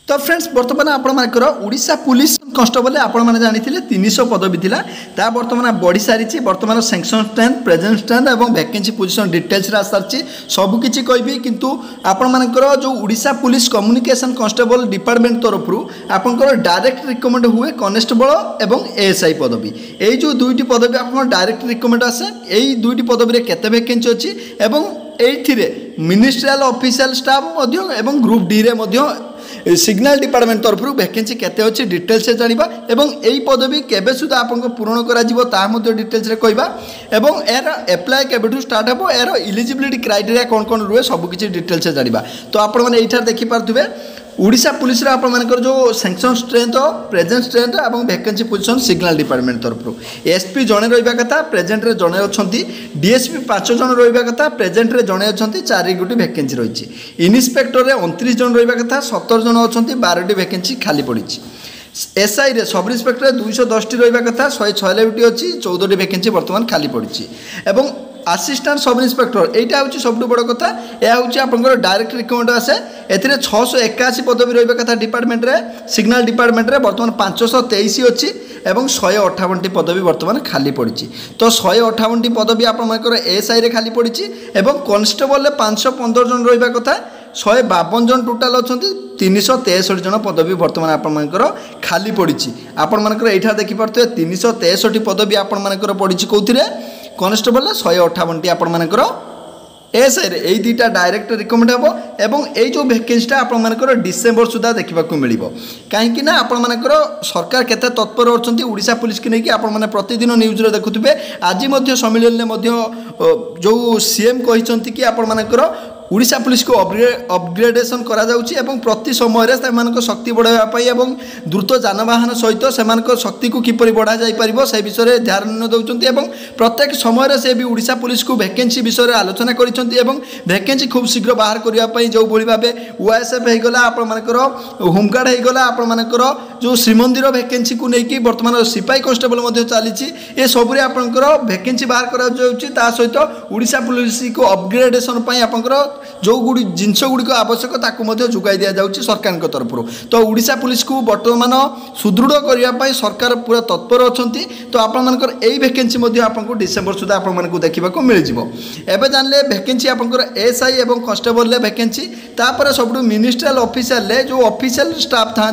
तो फ्रेंड्स बर्तमान आपर Odisha police constable आपण मैंने जानी 300 पदवी थिला ता बर्तमान बढ़ी सारी बर्तमान सैंक्शन स्ट्रेंथ प्रेजेंट स्ट्रेंथ और वैकेंसी पोजिशन डिटेल्स आसारी सबकि कहबी किंतु आपण मानकर जो Odisha police communication constable department तरफ आपंकर डायरेक्ट रिकमेंड हुए कनेस्टेबल एवं एएसआई पदवी यही जो दुईटी पदवी आप डायरेक्ट रिकमेंड आसे यही दुईटी पदवी केते वैकेंसी अच्छी एवं ये मिनिस्ट्रियल ऑफिशियल स्टाफ एवं ग्रुप डी रे सिग्नल डिपार्टमेंट तरफ वैकेंसी केते अच्छी डिटेल्स जाना एवं यही पदवी केबे सुधा आपको पूरण कर डिटेल्स कहवा एवं यार एप्लाय केबेठू स्टार्ट हे यार इलिजिबिलिटी क्राइटेरिया कौन कौन रुहे सबकि डिटेल्स जाना तो आपने ये देखिपे ओडिशा पुलिस आपर जो सैंक्शन स्ट्रेंथ प्रेजेंट स्ट्रेंथ और वैकेंसी पोजिशन सिग्नल डिपार्टमेंट तरफ एसपी जड़े रहा कथा प्रेजेंट रे जड़े अच्छा डीएसपी 5 जन रहा कथा प्रेजेंट रे जड़े अच्छा 4 गोटी वैकेंसी रही इन्स्पेक्टर 29 जन रहा कथा 17 जन अच्छा 12टी वैकेंसी खाली पड़ी एसआई रे सब इन्स्पेक्टर 210 टी रहा कथा 196 अच्छी 14टी वैकेंसी बर्तमान खाली पड़ी एवं असिस्टेंट सब इन्स्पेक्टर यहाँ हूँ सब बड़ कथा यह हूँ आप डायरेक्ट रिकमेंड आसे ए 681 पदवी रहा कथा डिपार्टमेंट रे सिग्नल डिपार्टमेंट रे बर्तमान 523 अच्छी एवं 158टी पदवी बर्तमान खाली पड़ी तो 158टी पदवी आपर एएसआई रे खाली पड़ी एवं कन्स्टेबल 515 जन रहा कथा 152 जन टोटाल अच्छा 363 जन पदवी बर्तमान आपर खाली पड़ी आपर यहाँ देखिपे 363 पदवी आपर पड़ी कौन कन्स्टेबल 158टी आपर एएसआई रे यही दुईटा डायरेक्ट रिकमेंड हे एवं यही जो वैकेंसीटा आपर डिसेम्बर सुधा देखा मिल कहीं आपर सरकार केते तत्पर अच्छा ओडिशा पुलिस की नहीं आपने प्रतिदिन न्यूज रे देखुवे आज सम्मेलन में जो सीएम कहते कि आपर ओडिशा पुलिस को अपग्रेडेशन करा जाउछि एवं प्रति समय से शक्ति बढ़ाई एवं द्रुत जानवाहन सहित से शक्ति को किपरि बढ़ा जाई परिबो से विषय ध्यान दौरान एवं प्रत्येक समय से भी ओडिशा पुलिस को वैकेंसी विषय आलोचना करिसेंति एवं वैकेंसी खूब शीघ्र बाहर करने जो भाई भाव ओएसएफ होगला आपर होमगार्ड होगला आपर जो श्रीमंदिर वैकेंसी को लेकिन बर्तमान सिपाही कन्स्टेबल चली ये सबुरे आपंकर वैकेंसी बाहर करा सहित ओडिशा पुलिस को अपग्रेडेशन आपंकर जो जिनस गुड़िक आवश्यक जोगाई दि जाऊँगी सरकार तरफ तो ओडिशा पुलिस को बर्तमान सुदृढ़ करने सरकार पूरा तत्पर अच्छा तो आपर यही वैकेंसी आपको डिसेम्बर सुधा आपको देखा मिल जाए जानले वैकेंसी आपंकर एएसआई और कन्स्टेबल वैकेंसी तापर सब मिनिस्ट्रियल ऑफिशियल जो ऑफिशियल स्टाफ था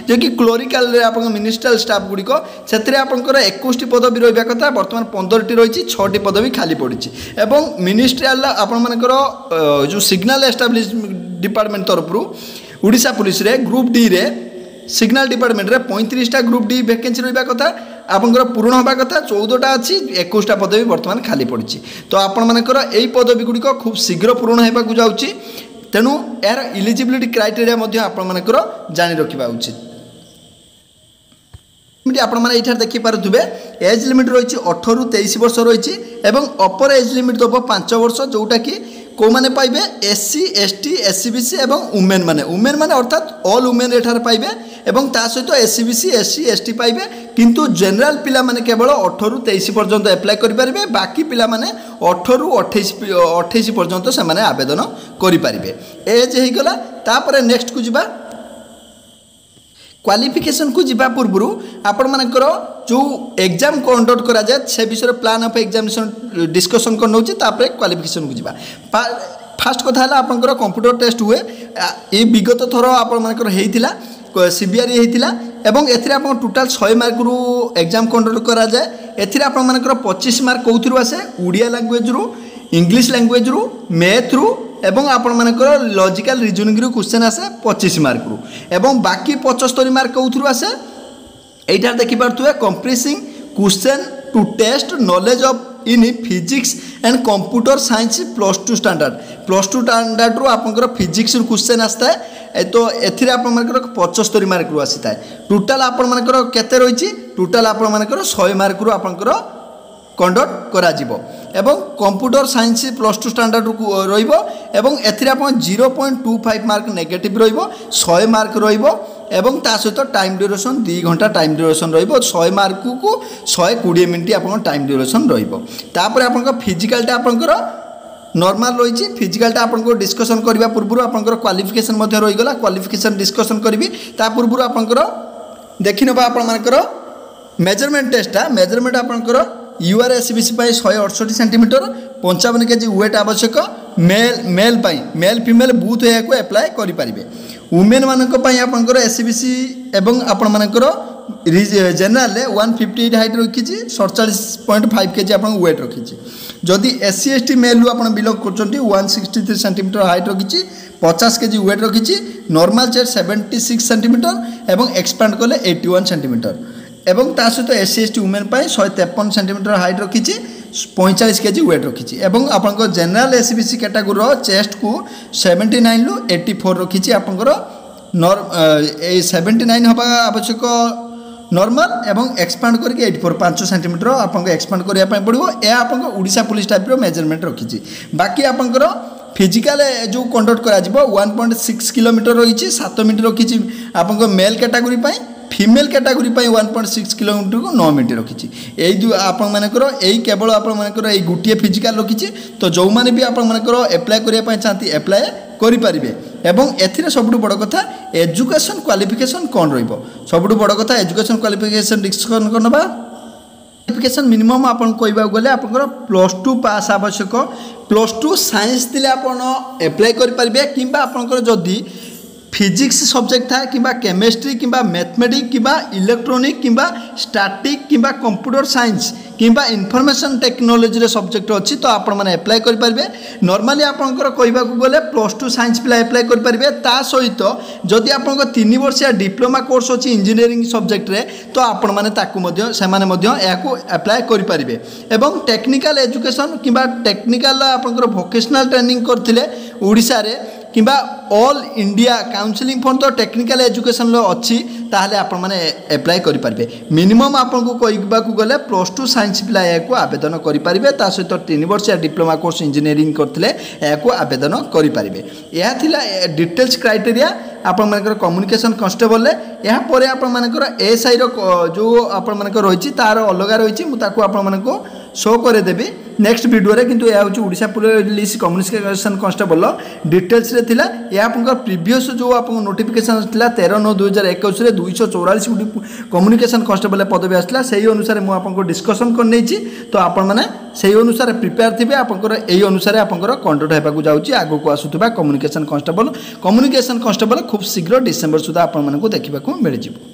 जो कि क्लोरिकल आप मिनिस्ट्रियल स्टाफ गुड़िक से आपंकर 21टी पदवी रहा कथा बर्तमान 15टी रही 6टी पदवी खाली पड़ी एवं मिनिस्ट्रियल आपर जो सिग्नल एस्टाब्लिश डिपार्टमेंट तरफ ओडिशा पुलिस रे ग्रुप डी रे सिग्नल डिपार्टमेंट रे 35टा ग्रुप डी वैकेंसी रहा कथा आपंकर पूर्ण होगा कथा 14टा अच्छी 21टा पदवी बर्तमान खाली पड़ी तो आपंकर यही पदवी गुड़िक खूब शीघ्र पूर्ण होगा जाऊँगी तेणु यार इलिजिबिलिटी क्राइटेरिया आपंकर जानी रखा उचित आपने देखिपे एज लिमिट रही 18 ରୁ 23 वर्ष रही अपर एज लिमिट दब 5 वर्ष जोटा कि कौ मैंने पाइबे एससी एसटी एससीबीसी एवं वुमेन माने अर्थात ऑल वुमेन एठार पाइबे एवं ता सहित एससीबीसी एससी एसटी पाइबे किंतु जनरल पिला माने केवल 18 ରୁ 23 पर्यंत एप्लाय करें बाकी पिला माने 18 ରୁ 28 पर्यंत से माने आवेदन करें एज होगला तापर नेक्स्ट को जीवा क्वालिफिकेशन को जीवा पूर्व आपण मानकर जो एग्जाम कंडक्ट करा जाए से विषय प्लान ऑफ एग्जामिनेशन डिस्कशन कर नौची तापर क्वालिफिकेशन को जीवा फास्ट कथा है आपंकर कंप्यूटर टेस्ट हुए ये विगत थर आपण मानकर हेइतिला सीबीआरई हेइतिला एवं एथिरे आपण टोटल 100 मार्क रु एग्जाम कंडक्ट करा जाए एथिरे आपण मानकर 25 मार्क कोउथरु आसे ओडिया लैंग्वेज रु इंग्लिश लैंग्वेज रु मैथ रु एवं आपण मानकर लॉजिकल रीजनिंग रु क्वेश्चन आसे 25 मार्क रु एवं बाकी 75 मार्क कोउथरु आसे एटा देखि पारथुए comprising question to test knowledge of in physics and computer science +2 standard रु आपनकर फिजिक्स रु क्वेश्चन आस्ता है तो एथिरे आपण मानकर 75 मार्क रु आसीता है टोटल आपण मानकर केते रहिछि टोटल आपण मानकर 100 मार्क रु आपनकर कंडक्ट करा जिवो एवं कंप्यूटर साइंस +2 स्टैंडर्ड रहिबो एवं एथिरे आपण 0.25 मार्क नेगेटिव रहिबो 100 मार्क रहिबो एवं ता सहित टाइम ड्यूरेशन 2 घंटा टाइम ड्यूरेशन रहिबो 100 मार्क को 120 मिनिट आपन टाइम ड्यूरेशन रहिबो तापर आपन फिजिकल टा आपनकर नॉर्मल रही फिजिकालटा आपको डिस्कसन करने पूर्व आपंकर क्वालिफिकेशन रहीगला क्वालिफिकेशन डिस्कसन करी ता पूर्व आपंकर देखी ना आपर मेजरमेंट टेस्टा मेजरमेंट आपंकर UR SBC 168 centimetre 55 KG weight आवश्यक मेल फीमेल बूथ यहाँ एप्लाय करें वुमेन मानी आपंकर एसबीसी एवं आपंकर जेनेल 158 हाइट रखी 47.5 केजी आप वेट रखी जदि एससी एसटी मेल आप बिलंग कर 163 सेंटीमीटर हाइट रखी 50 केजी वेट रखी नॉर्मल चेयर 76 सेंटीमीटर एवं एक्सपांड कले 81 सेंटीमीटर एवं ता सहित SC ST women 153 centimetre height रखी 45 केजी वेट रखी एवं आप जेनेल एसबीसी कैटेगोरी चेस्ट को 79 रु 84 रखी आपंकर 79 हवा आवश्यक नॉर्मल एवं एक्सपांड करके 84 5 सेंटीमीटर आपको एक्सपांड करने पड़ो यह आप ओडिशा पुलिस टाइप मेजरमेंट रखी बाकी आपंकर फिजिकल जो कंडक्ट कर 1.6 किलोमीटर रही 7 मिनट रखी आपको male category female category 1.6 kilometre को 9 मिनट रखी यही आपर यही केवल आपर यही गोटे फिजिकल रखी तो जो मैंने भी आपर एप्लाय करने चाहती एप्लाय करें एवं एथिरे सबुठ बड़ कथा एजुकेशन क्वालिफिकेशन कौन रबुठ बड़ कथा एजुकेशन क्वालिफिकेशन डिस्कसन करना क्वालिफिकेशन मिनिमम आप गले आप +2 पास आवश्यक +2 साइंस थे आप एप्लाय करेंगे कि जदि फिजिक्स सब्जेक्ट था कि केमिस्ट्री कि मैथमेटिक्स कि इलेक्ट्रोनिक कि स्टैटिक कि कंप्यूटर साइंस कि इनफॉरमेशन टेक्नोलॉजी सब्जेक्ट अच्छी तो आप एप्लाय करेंगे नॉर्मली आपंकर कहवा गले +2 साइंस पिला एप्लाय करेंगे ता सहित जदि आप 3 वर्षिया डिप्लोमा कोर्स अच्छी इंजीनियरिंग सब्जेक्ट रे तो आपण मैंने एप्लाय करेंगे एवं टेक्निकल एजुकेशन कि टेक्निकल आपंकर वोकेशनल ट्रेनिंग करते ओडिशा रे कि all India counselling for the technical education अच्छी ताहले आपण माने एप्लाय करेंगे मिनिमम आपको कहवा गले +2 साइंस पिला यहाँ आवेदन करेंगे ता सहित 3 वर्षिया डिप्लोमा कोर्स इंजीनियरिंग करते यहाँ आवेदन करेंगे यह थिला डिटेल्स क्राइटेरिया आपण कम्युनिकेशन कांस्टेबल यापर आपर एएसआई जो आपण रही तार अलग रही मुझे शो करदेवी नेक्स्ट वीडियो रे किंतु यह हूँ Odisha police communication constable details रे थिला यह आपंकर प्रीवियस जो आप नोटिफिकेशन था 13/9/2021 रे 244 कम्युनिकेशन कांस्टेबल पदवी आसला से अनुसार मुझे डिस्कसन कर तो आपण मैंने से अनुसार प्रिपेयर थे आपंकर यही अनुसार आपंकर कंडक्ट होगा जाऊँगी आगक आसूबा कम्युनिकेशन कांस्टेबल खूब शीघ्र डिसेम्बर सुधा आपण देखा मिल जाए।